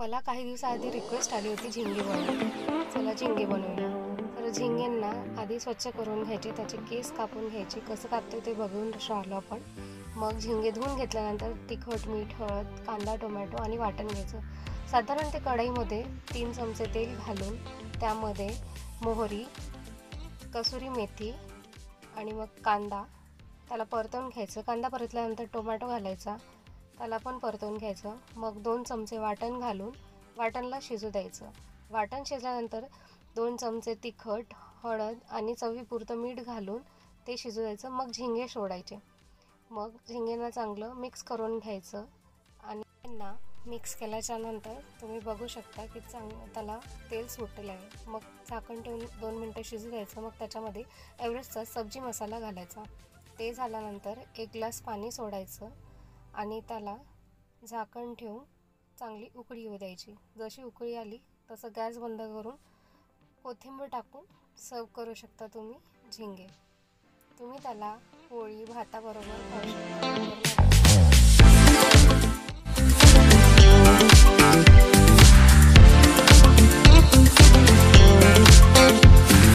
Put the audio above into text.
मला काही दिवसाआधी रिक्वेस्ट आली होती झिंगे बनव, चला झिंगे बनवूया. तर झिंग्यांना आधी स्वच्छ करून घ्यायचे, त्याचे केस कापून घ्यायचे. कसं कापतो ते बघून राहिलो आपण. मग झिंगे धुवून घेतल्यानंतर तिखट, मीठ, हळद, कांदा, टोमॅटो आणि वाटण घ्यायचं. साधारण ते कढईमध्ये 3 चमचे तेल घालून त्यामध्ये मोहरी, कसुरी मेथी आणि मग कांदा त्याला परतवून घ्यायचं. कांदा परतल्यानंतर टोमॅटो घालायचा, त्याला पण परतवून घ्यायचं. मग 2 चमचे वाटण घालून वाटणला शिजू द्यायचं. वाटण शिजल्यानंतर 2 चमचे तिखट, हळद आणि चवीपुरतं मीठ घालून ते शिजू द्यायचं. मग झिंगे सोडायचे. मग झिंग्यांना चांगलं मिक्स करून घ्यायचं आणि त्यांना मिक्स केल्याच्यानंतर तुम्ही बघू शकता की त्याला तेल सुटलं आहे. मग झाकण ठेवून 2 मिनटं शिजू द्यायचं. मग त्याच्यामध्ये एव्हरेस्टचा सब्जी मसाला घालायचा. ते झाल्यानंतर 1 ग्लास पाणी सोडायचं आणि त्याला झाकण ठेवून चांगली उकळी येऊ द्यायची. जशी उकळी आली तसं गॅस बंद करून कोथिंबीर टाकून सर्व करू शकता तुम्ही झिंगे. तुम्ही त्याला पोळी भाताबरोबर खाऊ शकता.